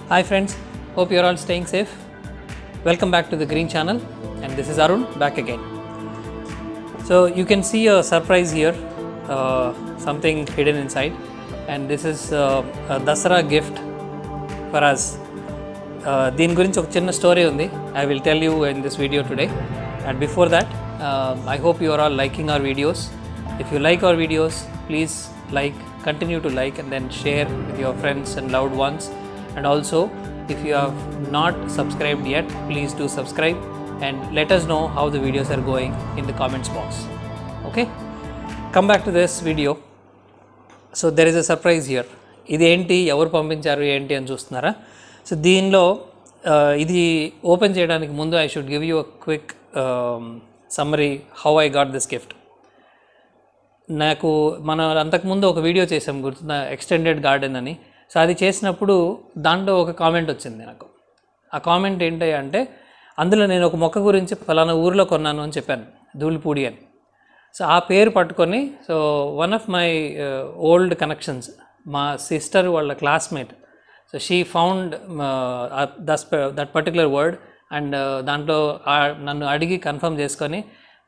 Hi friends, hope you are all staying safe. Welcome back to the Green Channel, and this is Arun back again. So you can see a surprise here, something hidden inside, and this is a Dasara gift for us. దీని గురించి ఒక చిన్న story ఉంది. I will tell you in this video today. And before that, I hope you are all liking our videos. If you like our videos, please continue to like and then share with your friends and loved ones. And also, if you have not subscribed yet, please do subscribe and let us know how the videos are going in the comments box. Okay, come back to this video. So there is a surprise here. ఇది ఏంటి, ఎవరు పంపించారు ఏంటి అని చూస్తున్నారా? So దీనిలో ఇది open చేయడానికి ముందు I should give you a quick summary how I got this gift. నాకు మనం అంతకుముందు ఒక వీడియో చేసాం గుర్తుందా, ఎక్స్టెండెడ్ గార్డెన్ అని. సో అది చేసినప్పుడు దాంట్లో ఒక కామెంట్ వచ్చింది నాకు. ఆ కామెంట్ ఏంటి అంటే, అందులో నేను ఒక మొక్క గురించి ఫలానా ఊరిలో కొన్నాను అని చెప్పాను, ధూళిపూడి అని. సో ఆ పేరు పట్టుకొని, so one of my old connections, మా సిస్టర్ వాళ్ళ classmate, so she found that particular word and దాంట్లో నన్ను అడిగి కన్ఫర్మ్ చేసుకొని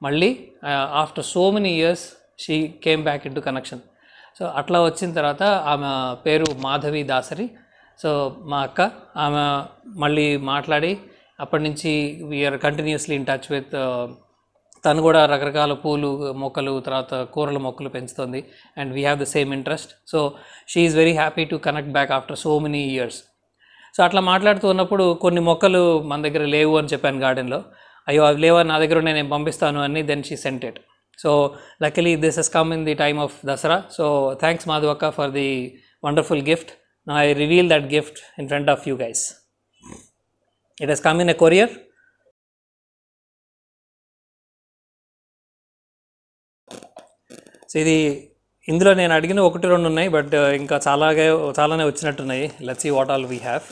మళ్ళీ after so many years she came back in to connection. So అట్లా వచ్చిన తర్వాత ఆమె పేరు మాధవి దాసరి. సో మా అక్క, ఆమె మళ్ళీ మాట్లాడి అప్పటి నుంచి we are continuously in touch with. తను కూడా రకరకాల పూలు మొక్కలు, తర్వాత కూరల మొక్కలు పెంచుతుంది and we have the same interest. So she is very happy to connect back after so many years. So అట్లా మాట్లాడుతూ ఉన్నప్పుడు కొన్ని మొక్కలు మన దగ్గర లేవు అని చెప్పాను గార్డెన్లో. అయ్యో అవి లేవా, నా దగ్గర నేను పంపిస్తాను అని. Then she sent it. So luckily this has come in the time of Dasara. So thanks Madhu Akka for the wonderful gift. Now I reveal that gift in front of you guys. It has come in a courier. So ఇది ఇందులో నేను అడిగిన 1-2 ఉన్నాయి, but ఇంకా చాలానే వచ్చినట్టున్నాయి. Let's see what all we have.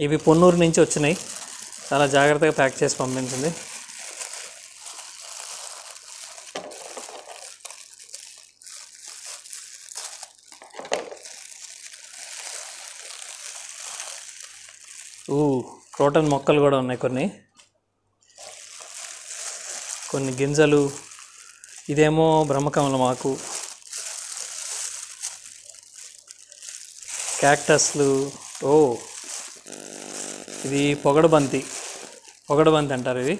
ఇవి పొన్నూరు నుంచి వచ్చినాయి, చాలా జాగ్రత్తగా ప్యాక్ చేసి పంపించింది. క్రోటన్ మొక్కలు కూడా ఉన్నాయి, కొన్ని గింజలు. ఇదేమో బ్రహ్మకమలం ఆకు, క్యాక్టస్లు. ఇది పొగడబంతి అంటారు ఇది.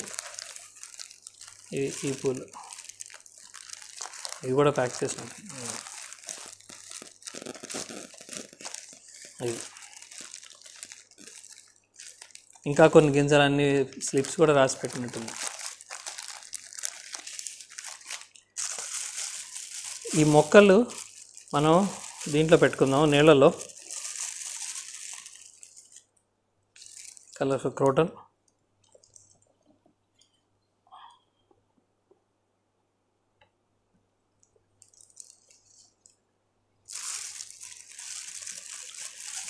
ఈ పూలు ఇవి కూడా ప్యాక్ చేసినాం. ఇది ఇంకా కొన్ని గింజలు, అన్ని స్లిప్స్ కూడా రాసి పెట్టినట్టుంది. ఈ మొక్కలు మనం దీంట్లో పెట్టుకుందాం, నీళ్ళలో. Colourful croton.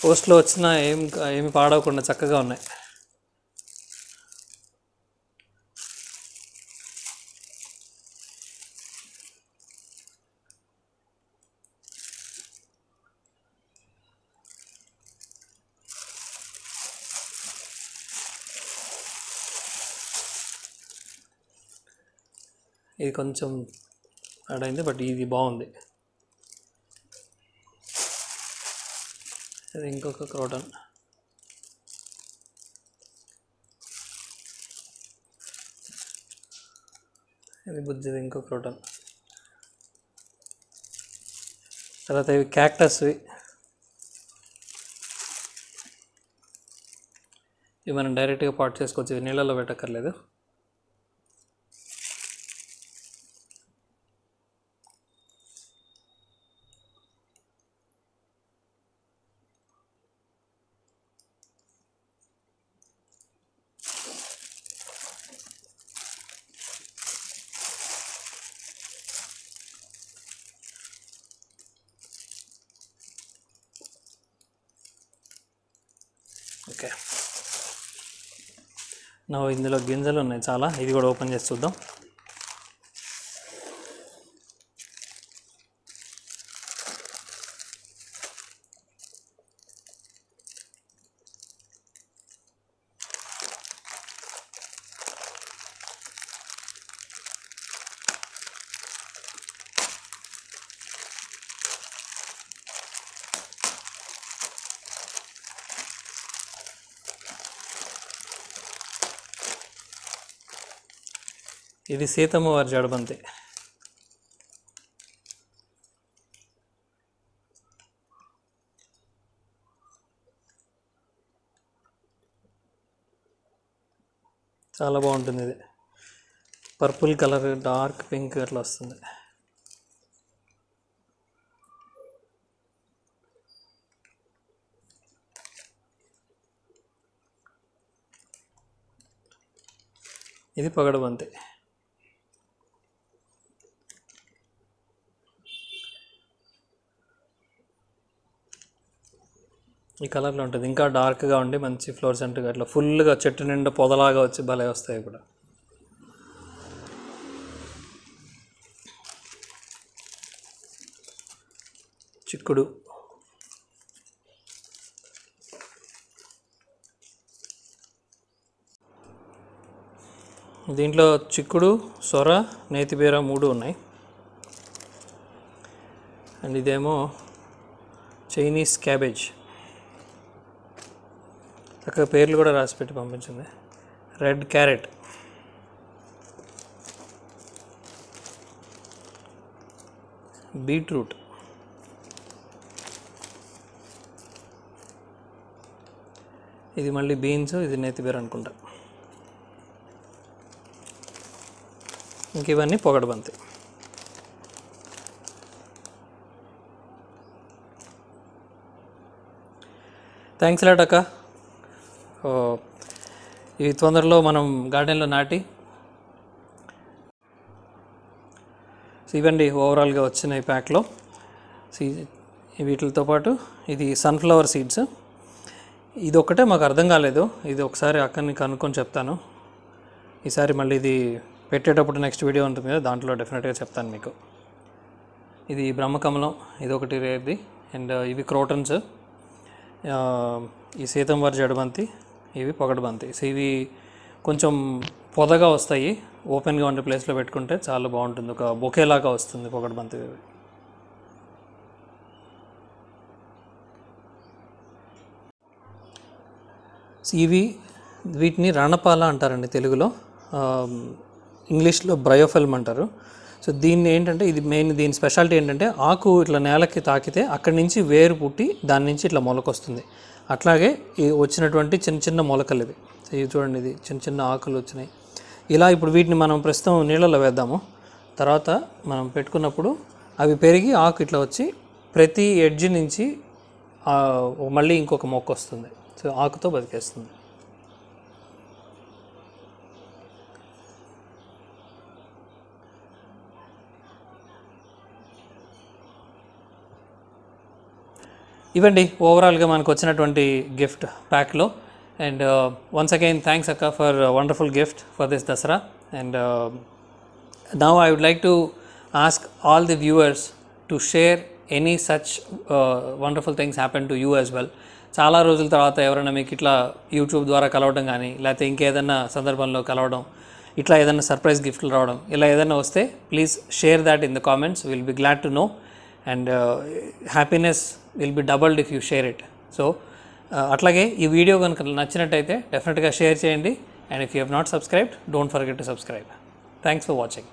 పోస్ట్లో వచ్చిన ఏమి పాడవకుండా చక్కగా ఉన్నాయి. ఇది కొంచెం అడైంది, బట్ ఇది బాగుంది. ఇది ఇంకొక క్రోటన్. ఇది బుజ్జిది, ఇంకో క్రోటన్. తర్వాత ఇవి క్యాక్టస్వి. ఇవి మనం డైరెక్ట్గా పాట్ చేసుకోవచ్చు, ఇవి నీళ్ళలో పెట్టక్కర్లేదు. ఓకే, నా ఇందులో గింజలు ఉన్నాయి చాలా, ఇది కూడా ఓపెన్ చేసి చూద్దాం. ఇది సీతమ్మ వారి జడబంతి. చాలా బాగుంటుంది. ఇది పర్పుల్ కలర్, డార్క్ పింక్ అట్లా వస్తుంది. ఇది పగడబంతి. ఈ కలర్లో ఉంటుంది, ఇంకా డార్క్గా ఉండి మంచి ఫ్లోరసెంట్గా అట్లా ఫుల్గా చెట్టు నిండా పొదలాగా వచ్చి భలే వస్తాయి కూడా. చిక్కుడు, దీంట్లో చిక్కుడు, సొర, నేతిబీర 3 ఉన్నాయి. అండ్ ఇదేమో చైనీస్ క్యాబేజ్, చక్కగా పేర్లు కూడా రాసి పెట్టి పంపించింది. రెడ్ క్యారెట్, బీట్రూట్, ఇది మళ్ళీ బీన్స్, ఇది నేతిబీర అనుకుంటా. ఇంక ఇవన్నీ పొగడబంతి. థ్యాంక్స్ లాట్ అక్క. ఇవి తొందరలో మనం గార్డెన్లో నాటి. ఇవండి ఓవరాల్గా వచ్చినాయి ప్యాక్లో. వీటితో పాటు ఇది సన్ఫ్లవర్ సీడ్స్. ఇది ఒక్కటే మాకు అర్థం కాలేదు, ఇది ఒకసారి అక్కడిని కనుక్కొని చెప్తాను ఈసారి. మళ్ళీ ఇది పెట్టేటప్పుడు నెక్స్ట్ వీడియో ఉంటుంది కదా, దాంట్లో డెఫినెట్గా చెప్తాను మీకు. ఇది బ్రహ్మకమలం, ఇది ఒకటి రేర్ది. అండ్ ఇవి క్రోటన్స్, ఈ సీతంవారి జడబంతి, ఇవి పొగడబంతి. సో ఇవి కొంచెం పొదగా వస్తాయి, ఓపెన్గా ఉండే ప్లేస్లో పెట్టుకుంటే చాలా బాగుంటుంది, ఒక బొకేలాగా వస్తుంది పొగడబంతి. వీటిని రణపాల అంటారండి తెలుగులో, ఇంగ్లీష్లో బ్రయోఫిల్మ్ అంటారు. సో దీన్ని ఏంటంటే, ఇది మెయిన్ దీని స్పెషాలిటీ ఏంటంటే, ఆకు ఇట్లా నేలకి తాకితే అక్కడి నుంచి వేరు పుట్టి దాని నుంచి ఇట్లా మొలకొస్తుంది. అట్లాగే ఈ వచ్చినటువంటి చిన్న చిన్న మొలకలు ఇవి. సో ఇవి చూడండి, ఇది చిన్న చిన్న ఆకులు వచ్చినాయి. ఇలా ఇప్పుడు వీటిని మనం ప్రస్తుతం నీళ్ళలో వేద్దాము, తర్వాత మనం పెట్టుకున్నప్పుడు అవి పెరిగి ఆకు ఇట్లా వచ్చి ప్రతి ఎడ్జ్ నుంచి మళ్ళీ ఇంకొక మొక్క వస్తుంది. సో ఆకుతో బతికేస్తుంది. ఇవండి ఓవరాల్గా మనకు వచ్చినటువంటి గిఫ్ట్ ప్యాక్లో. అండ్ వన్స్ అగైన్ థ్యాంక్స్ అక్క for wonderful gift for this Dasara. And now I would like to ask all the viewers to share any such wonderful things happen to you as well. చాలా రోజుల తర్వాత ఎవరైనా మీకు ఇట్లా YouTube ద్వారా కలవడం కానీ, లేకపోతే ఇంకేదన్నా సందర్భంలో కలవడం, ఇట్లా ఏదైనా సర్ప్రైజ్ గిఫ్ట్లు రావడం, ఇలా ఏదైనా వస్తే please share that in the comments. Will be glad to know. And happiness will be doubled if you share it. So అట్లాగే ఈ వీడియో కనుక నచ్చినట్టయితే డెఫినెట్గా షేర్ చేయండి. And if you have not subscribed, don't forget to subscribe. Thanks for watching.